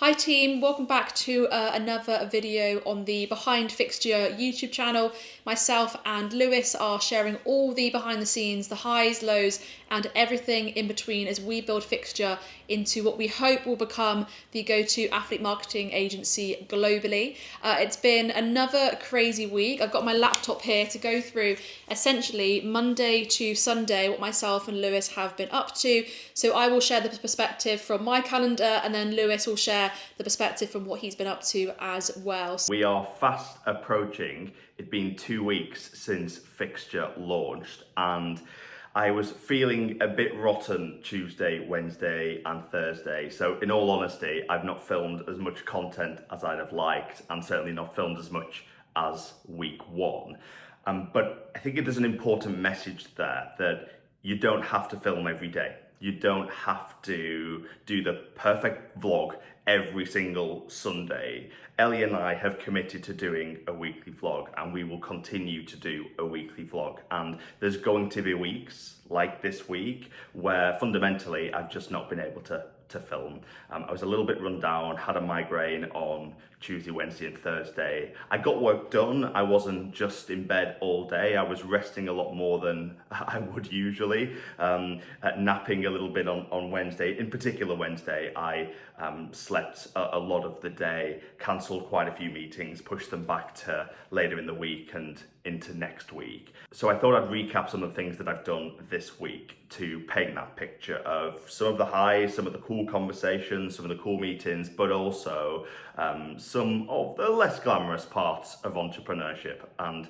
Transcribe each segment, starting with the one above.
Hi team, welcome back to another video on the Behind Fixture YouTube channel. Myself and Lewis are sharing all the behind the scenes, the highs, lows and everything in between as we build Fixture into what we hope will become the go-to athlete marketing agency globally. It's been another crazy week. I've got my laptop here to go through essentially Monday to Sunday what myself and Lewis have been up to. So I will share the perspective from my calendar and then Lewis will share the perspective from what he's been up to as well. We are fast approaching it being 2 weeks since Fixture launched, and I was feeling a bit rotten Tuesday, Wednesday and Thursday. So in all honesty, I've not filmed as much content as I'd have liked, and certainly not filmed as much as week one. But I think it is an important message there that you don't have to film every day. You don't have to do the perfect vlog every single Sunday. Ellie and I have committed to doing a weekly vlog, and we will continue to do a weekly vlog. And there's going to be weeks like this week where fundamentally I've just not been able to film. I was a little bit run down, had a migraine on Tuesday, Wednesday and Thursday. I got work done. I wasn't just in bed all day. I was resting a lot more than I would usually, napping a little bit on Wednesday. In particular Wednesday, I slept a lot of the day, cancelled quite a few meetings, pushed them back to later in the week and into next week. So I thought I'd recap some of the things that I've done this week to paint that picture of some of the highs, some of the cool conversations, some of the cool meetings, but also some of the less glamorous parts of entrepreneurship, and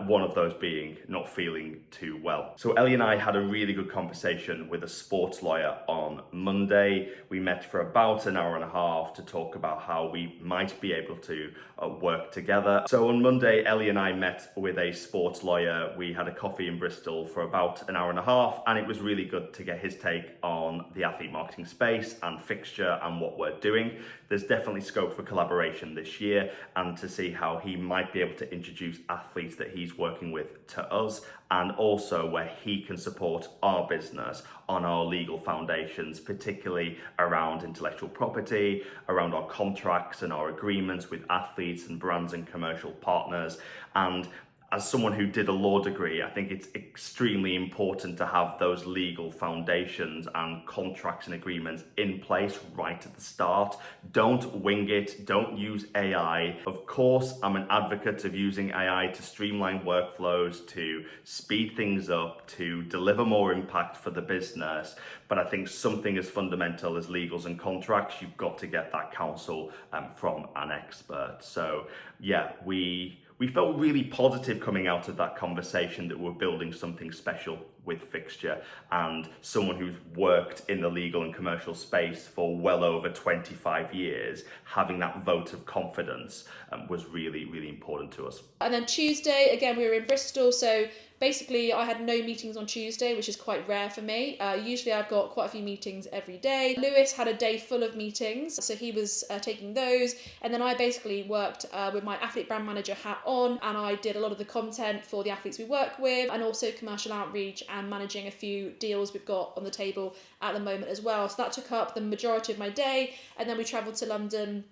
one of those being not feeling too well. So Ellie and I had a really good conversation with a sports lawyer on Monday. We met for about an hour and a half to talk about how we might be able to work together. So on Monday, Ellie and I met with a sports lawyer. We had a coffee in Bristol for about an hour and a half, and it was really good to get his take on the athlete marketing space and Fixture and what we're doing. There's definitely scope for collaboration this year, and to see how he might be able to introduce athletes that he's working with to us, and also where he can support our business on our legal foundations, particularly around intellectual property, around our contracts and our agreements with athletes and brands and commercial partners. And as someone who did a law degree, I think it's extremely important to have those legal foundations and contracts and agreements in place right at the start. Don't wing it, don't use AI. Of course, I'm an advocate of using AI to streamline workflows, to speed things up, to deliver more impact for the business. But I think something as fundamental as legals and contracts, you've got to get that counsel from an expert. So yeah, we felt really positive coming out of that conversation that we're building something special with Fixture, and someone who's worked in the legal and commercial space for well over 25 years, having that vote of confidence was really, really important to us. And then Tuesday, again, we were in Bristol, so basically I had no meetings on Tuesday, which is quite rare for me. Usually I've got quite a few meetings every day. Lewis had a day full of meetings, so he was taking those. And then I basically worked with my athlete brand manager hat on, and I did a lot of the content for the athletes we work with, and also commercial outreach and managing a few deals we've got on the table at the moment as well. So that took up the majority of my day. And then we travelled to London.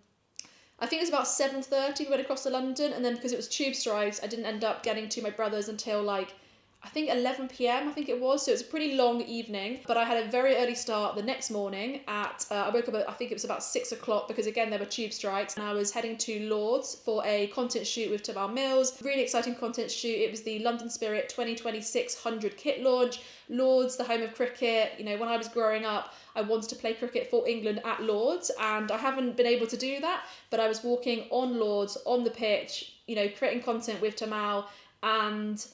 I think it was about 7:30 we went across to London, and then because it was tube strikes, I didn't end up getting to my brother's until I think 11 p.m. I think it was, so it was a pretty long evening. But I had a very early start the next morning at, I woke up at, I think it was about 6 o'clock, because again, there were tube strikes, and I was heading to Lords for a content shoot with Tymal Mills. Really exciting content shoot. It was the London Spirit 2026 100 kit launch. Lords, the home of cricket. You know, when I was growing up, I wanted to play cricket for England at Lords, and I haven't been able to do that, but I was walking on Lords, on the pitch, you know, creating content with Tymal, and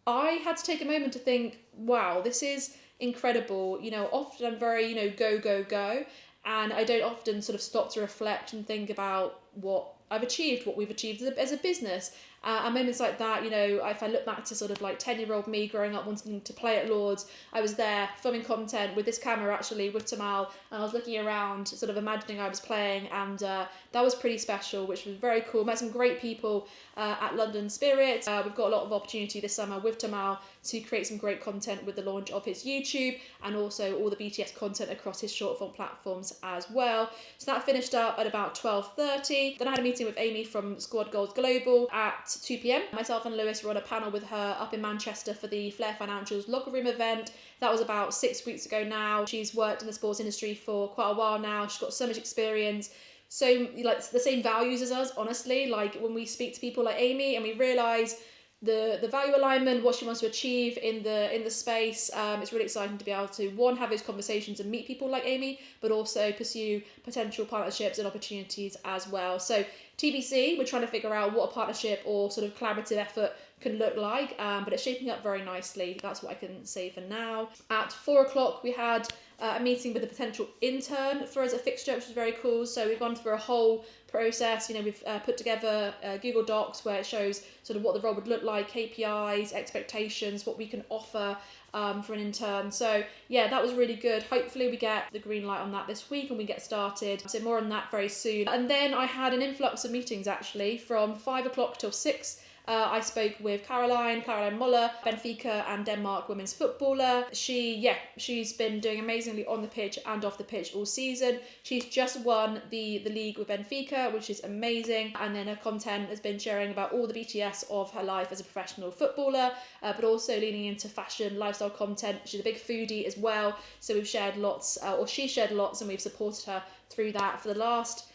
I had to take a moment to think, wow, this is incredible. You know, often I'm very, go, go, go. And I don't often sort of stop to reflect and think about what I've achieved, what we've achieved as a business. And moments like that, you know, if I look back to sort of like 10-year-old me growing up wanting to play at Lords, I was there filming content with this camera actually with Tymal, and I was looking around sort of imagining I was playing, and that was pretty special, which was very cool. Met some great people at London Spirit. We've got a lot of opportunity this summer with Tymal to create some great content with the launch of his YouTube and also all the BTS content across his short form platforms as well. So that finished up at about 12:30. Then I had a meeting with Amy from Squad Goals Global at 2 p.m. Myself and Lewis were on a panel with her up in Manchester for the Flair Financials Locker Room event. That was about 6 weeks ago now. She's worked in the sports industry for quite a while now. She's got so much experience, so like the same values as us, honestly. Like when we speak to people like Amy and we realise the value alignment, what she wants to achieve in the space, it's really exciting to be able to, one, have those conversations and meet people like Amy, but also pursue potential partnerships and opportunities as well. So TBC, we're trying to figure out what a partnership or sort of collaborative effort can look like, but it's shaping up very nicely. That's what I can say for now. At 4 o'clock, we had a meeting with a potential intern for us at FIXTURE, which was very cool. So we've gone through a whole process. You know, we've put together Google Docs where it shows sort of what the role would look like, KPIs, expectations, what we can offer for an intern. So yeah, that was really good. Hopefully we get the green light on that this week and we get started. So more on that very soon. And then I had an influx of meetings actually from 5 o'clock till 6. I spoke with Caroline Muller, Benfica and Denmark women's footballer. She's been doing amazingly on the pitch and off the pitch all season. She's just won the league with Benfica, which is amazing. And then her content has been sharing about all the BTS of her life as a professional footballer, but also leaning into fashion, lifestyle content. She's a big foodie as well. So we've shared lots, or she shared lots, and we've supported her through that for the last,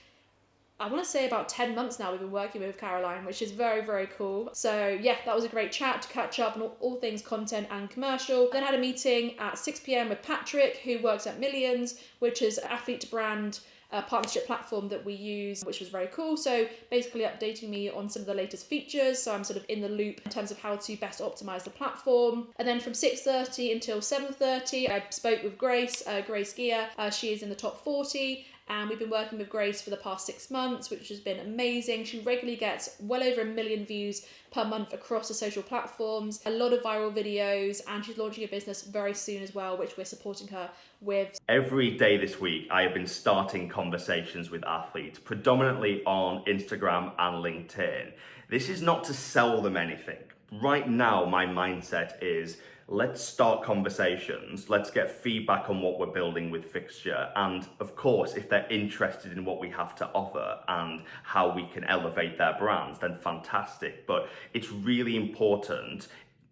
I want to say about 10 months now we've been working with Caroline, which is very, very cool. So yeah, that was a great chat to catch up on all things content and commercial. Then I had a meeting at 6 p.m. with Patrick, who works at Millions, which is an athlete to brand partnership platform that we use, which was very cool. So basically updating me on some of the latest features, so I'm sort of in the loop in terms of how to best optimize the platform. And then from 6:30 until 7:30 I spoke with Grace Gear. She is in the top 40, and we've been working with Grace for the past 6 months, which has been amazing. She regularly gets well over 1 million views per month across the social platforms, a lot of viral videos, and she's launching a business very soon as well, which we're supporting her with. Every day this week, I have been starting conversations with athletes, predominantly on Instagram and LinkedIn. This is not to sell them anything. Right now, my mindset is, let's start conversations, let's get feedback on what we're building with FIXTURE, and of course, if they're interested in what we have to offer and how we can elevate their brands, then fantastic. But it's really important,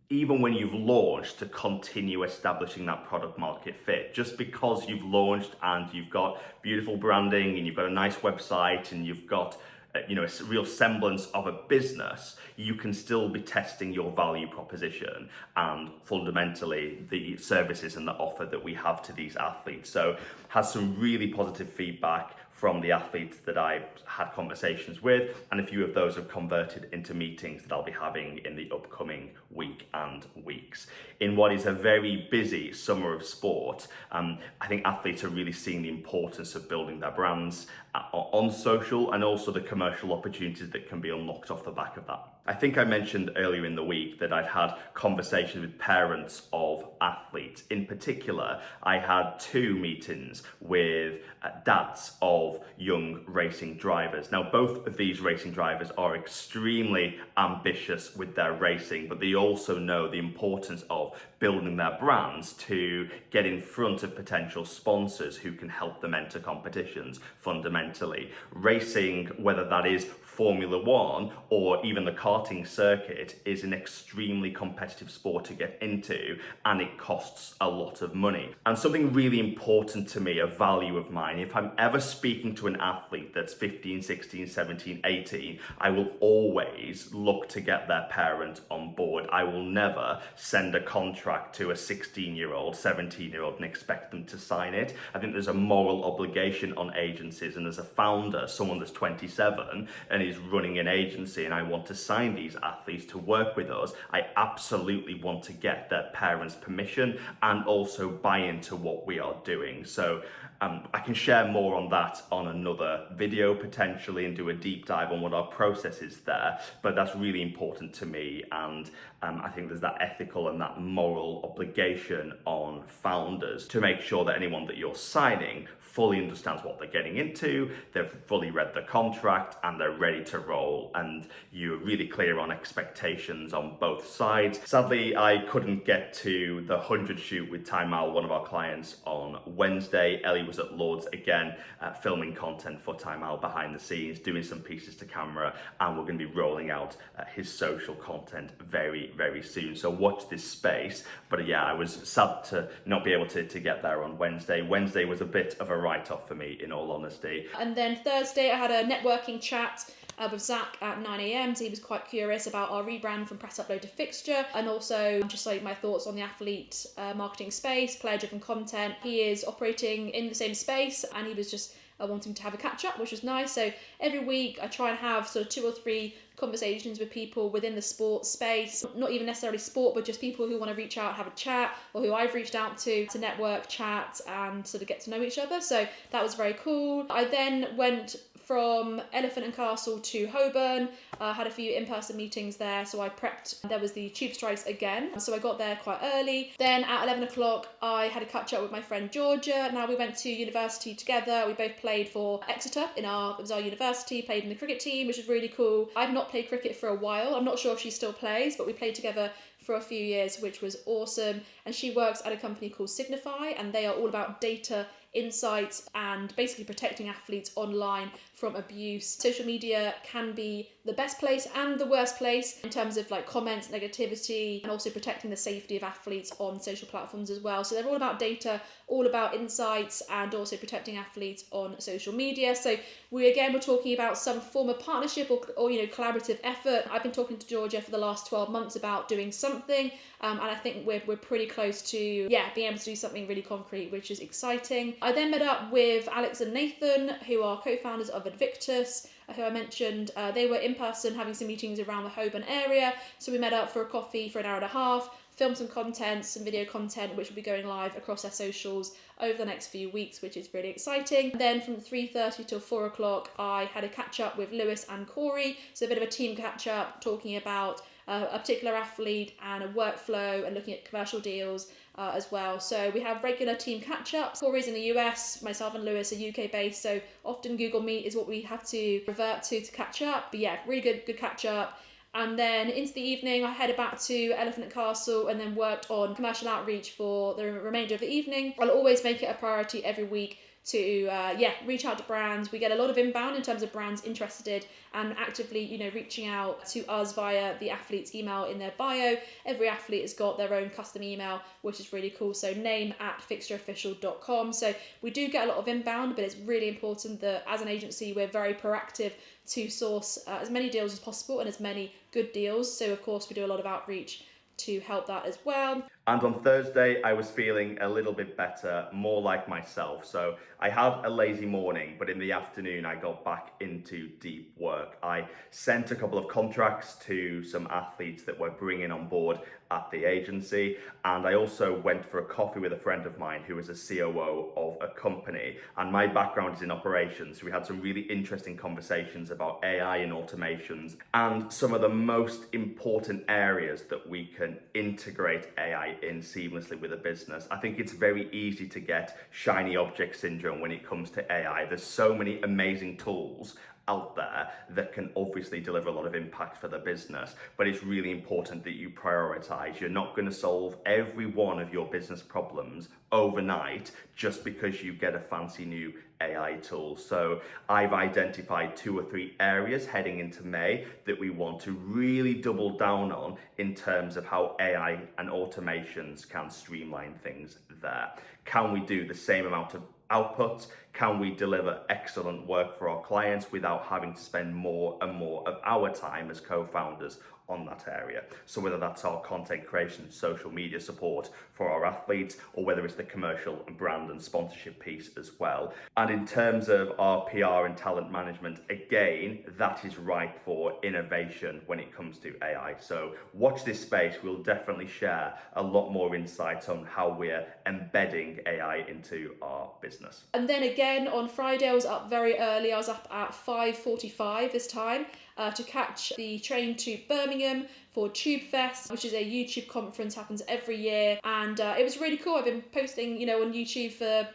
even when you've launched, to continue establishing that product market fit. Just because you've launched and you've got beautiful branding and you've got a nice website and you've got a real semblance of a business, you can still be testing your value proposition and fundamentally the services and the offer that we have to these athletes. So has some really positive feedback from the athletes that I had conversations with, and a few of those have converted into meetings that I'll be having in the upcoming week and weeks. In what is a very busy summer of sport, I think athletes are really seeing the importance of building their brands on social, and also the commercial opportunities that can be unlocked off the back of that. I think I mentioned earlier in the week that I'd had conversations with parents of athletes. In particular, I had 2 meetings with dads of young racing drivers. Now, both of these racing drivers are extremely ambitious with their racing, but they also know the importance of building their brands to get in front of potential sponsors who can help them enter competitions. Fundamentally, racing, whether that is Formula One or even the karting circuit, is an extremely competitive sport to get into, and it costs a lot of money. And something really important to me, a value of mine, if I'm ever speaking to an athlete that's 15, 16, 17, 18, I will always look to get their parent on board. I will never send a contract to a 16-year-old, 17-year-old and expect them to sign it. I think there's a moral obligation on agencies, and as a founder, someone that's 27 and is running an agency, and I want to sign these athletes to work with us, I absolutely want to get their parents' permission and also buy into what we are doing. So I can share more on that on another video potentially and do a deep dive on what our process is there, but that's really important to me, and I think there's that ethical and that moral obligation on founders to make sure that anyone that you're signing fully understands what they're getting into, they've fully read the contract, and they're ready to roll, and you're really clear on expectations on both sides. Sadly, I couldn't get to the 100 shoot with Tymal, one of our clients, on Wednesday. Ellie was at Lord's again, filming content for Tymal behind the scenes, doing some pieces to camera, and we're going to be rolling out his social content very, very soon. So watch this space. But yeah, I was sad to not be able to get there on Wednesday. Wednesday was a bit of a write-off for me, in all honesty. And then Thursday, I had a networking chat with Zach at 9 a.m. So he was quite curious about our rebrand from Press Upload to Fixture, and also just like my thoughts on the athlete marketing space, player-driven content. He is operating in the same space, and he was just wanting to have a catch-up, which was nice. So every week I try and have sort of 2 or 3 conversations with people within the sports space, not even necessarily sport, but just people who want to reach out and have a chat, or who I've reached out to network, chat, and sort of get to know each other. So that was very cool. I then went from Elephant and Castle to Holborn, had a few in-person meetings there, so I prepped. There was the tube strikes again, so I got there quite early. Then at 11 o'clock, I had a catch-up with my friend Georgia. Now, we went to university together. We both played for Exeter it was our university, played in the cricket team, which was really cool. I've not played cricket for a while. I'm not sure if she still plays, but we played together for a few years, which was awesome. And she works at a company called Signify, and they are all about data insights and basically protecting athletes online from abuse. Social media can be the best place and the worst place in terms of like comments, negativity, and also protecting the safety of athletes on social platforms as well. So they're all about data, all about insights, and also protecting athletes on social media. So we were talking about some form of partnership or collaborative effort. I've been talking to Georgia for the last 12 months about doing something, and I think we're pretty close to being able to do something really concrete, which is exciting. I then met up with Alex and Nathan, who are co-founders of Invictus, who I mentioned. They were in person having some meetings around the Holborn area, so we met up for a coffee for an hour and a half, filmed some content, some video content, which will be going live across their socials over the next few weeks, which is really exciting. And then from 3:30 till 4 o'clock, I had a catch up with Lewis and Corey, so a bit of a team catch up, talking about a particular athlete and a workflow, and looking at commercial deals as well. So we have regular team catch-ups. Corey's in the US, myself and Lewis are UK based, so often Google Meet is what we have to revert to catch up. But yeah, really good catch up. And then into the evening, I headed back to Elephant and Castle and then worked on commercial outreach for the remainder of the evening. I'll always make it a priority every week to reach out to brands. We get a lot of inbound in terms of brands interested and actively reaching out to us via the athlete's email in their bio. Every athlete has got their own custom email, which is really cool. So name@fixtureofficial.com. So we do get a lot of inbound, but it's really important that as an agency we're very proactive to source as many deals as possible and as many good deals. So of course we do a lot of outreach to help that as well. And on Thursday, I was feeling a little bit better, more like myself. So I had a lazy morning, but in the afternoon, I got back into deep work. I sent a couple of contracts to some athletes that we're bringing on board at the agency. And I also went for a coffee with a friend of mine who is a COO of a company. And my background is in operations. We had some really interesting conversations about AI and automations and some of the most important areas that we can integrate AI in seamlessly with a business. I think it's very easy to get shiny object syndrome when it comes to AI. There's so many amazing tools out there that can obviously deliver a lot of impact for the business, but it's really important that you prioritize. You're not going to solve every one of your business problems overnight just because you get a fancy new AI tool. So I've identified 2 or 3 areas heading into May that we want to really double down on in terms of how AI and automations can streamline things there. Can we do the same amount of output? can we deliver excellent work for our clients without having to spend more and more of our time as co-founders on that area. So whether that's our content creation, social media support for our athletes, or whether it's the commercial and brand and sponsorship piece as well. And in terms of our PR and talent management, again, that is ripe for innovation when it comes to AI. So watch this space. We'll definitely share a lot more insights on how we're embedding AI into our business. And then again on Friday, I was up very early. I was up at 5:45 this time to catch the train to Birmingham for Tube Fest, which is a YouTube conference, happens every year, and it was really cool. I've been posting, on YouTube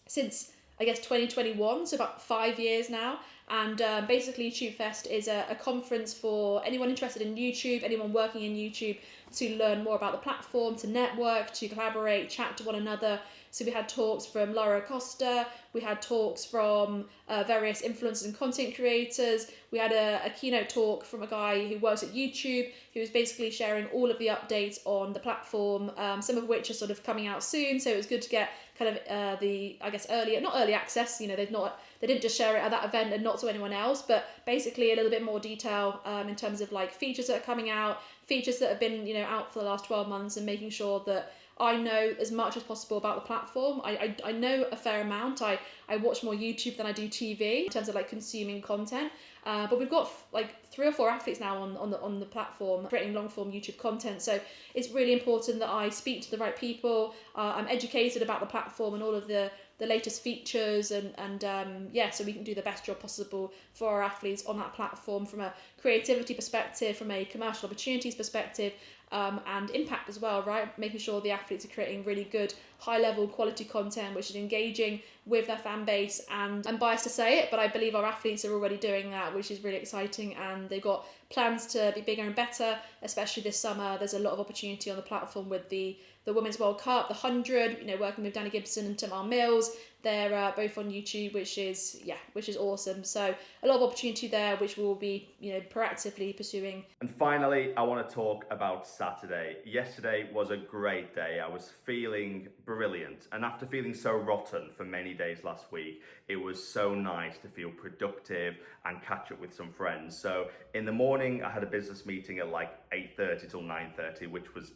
since I guess 2021, so about 5 years now. And basically Tube Fest is a conference for anyone interested in YouTube, anyone working in YouTube, to learn more about the platform, to network, to collaborate, chat to one another. So we had talks from Laura Costa, we had talks from various influencers and content creators. We had a keynote talk from a guy who works at YouTube, who was basically sharing all of the updates on the platform, some of which are sort of coming out soon. So it was good to get kind of not early access. They didn't just share it at that event and not to anyone else, but basically a little bit more detail in terms of like features that are coming out, features that have been out for the last 12 months, and making sure that I know as much as possible about the platform. I know a fair amount. I watch more YouTube than I do TV in terms of like consuming content. But we've got like 3 or 4 athletes now on the platform creating long form YouTube content. So it's really important that I speak to the right people. I'm educated about the platform and all of the latest features and so we can do the best job possible for our athletes on that platform from a creativity perspective, from a commercial opportunities perspective, and impact as well, right? Making sure the athletes are creating really good, high-level quality content, which is engaging with their fan base. And I'm biased to say it, but I believe our athletes are already doing that, which is really exciting. And they've got plans to be bigger and better, especially this summer. There's a lot of opportunity on the platform with the Women's World Cup, the 100, working with Danny Gibson and Tymal Mills. They're both on YouTube, which is awesome. So a lot of opportunity there, which we'll be, proactively pursuing. And finally, I want to talk about Saturday. Yesterday was a great day. I was feeling brilliant. And after feeling so rotten for many days last week, it was so nice to feel productive and catch up with some friends. So in the morning, I had a business meeting at like 8:30 till 9:30, which was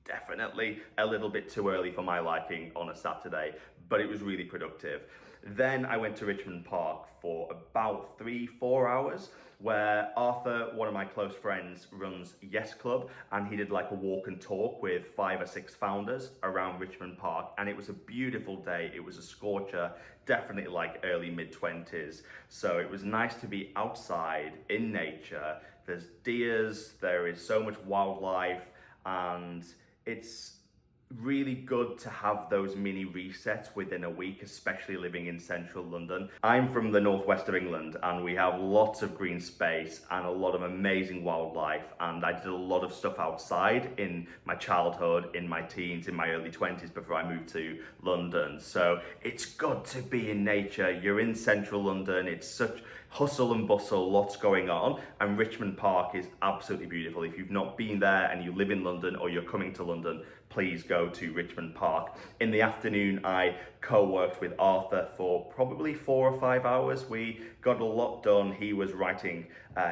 definitely a little bit too early for my liking on a Saturday, but it was really productive. Then I went to Richmond Park for about 3-4 hours, where Arthur, one of my close friends, runs Yes Club, and he did like a walk and talk with 5 or 6 founders around Richmond Park, and it was a beautiful day. It was a scorcher, definitely like early mid-20s. So it was nice to be outside in nature. There's deers, there is so much wildlife, and it's really good to have those mini resets within a week, especially living in central London. I'm from the northwest of England, and we have lots of green space and a lot of amazing wildlife, and I did a lot of stuff outside in my childhood, in my teens, in my early 20s before I moved to London. So it's good to be in nature. You're in central London, it's such hustle and bustle, lots going on, and Richmond Park is absolutely beautiful. If you've not been there and you live in London or you're coming to London, please go to Richmond Park. In the afternoon, I co-worked with Arthur for probably 4 or 5 hours. We got a lot done. He was writing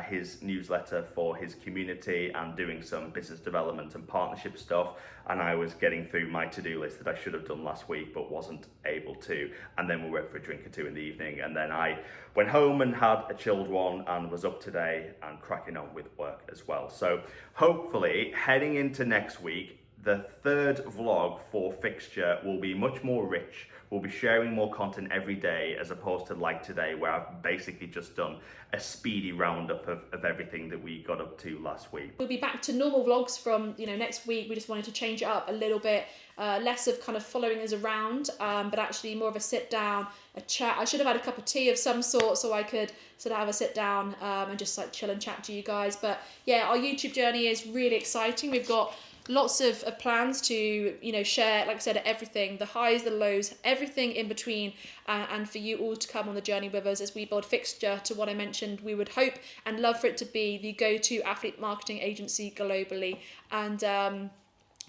his newsletter for his community and doing some business development and partnership stuff, and I was getting through my to-do list that I should have done last week but wasn't able to. And then we went for a drink or two in the evening, and then I went home and had a chilled one and was up today and cracking on with work as well. So hopefully heading into next week, the 3rd vlog for Fixture will be much more rich. We'll be sharing more content every day, as opposed to like today, where I've basically just done a speedy roundup of everything that we got up to last week. We'll be back to normal vlogs from next week. We just wanted to change it up a little bit, less of kind of following us around, but actually more of a sit down, a chat. I should have had a cup of tea of some sort so I could sort of have a sit down and just like chill and chat to you guys. But yeah, our YouTube journey is really exciting. We've got lots of plans to share, like I said, everything, the highs, the lows, everything in between, and for you all to come on the journey with us as we build Fixture to what I mentioned. We would hope and love for it to be the go-to athlete marketing agency globally. And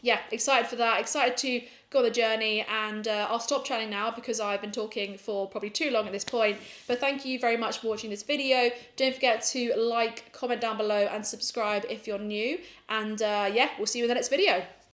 yeah, excited for that, excited to go on the journey, and I'll stop chatting now because I've been talking for probably too long at this point. But thank you very much for watching this video. Don't forget to like, comment down below and subscribe if you're new, and yeah, we'll see you in the next video.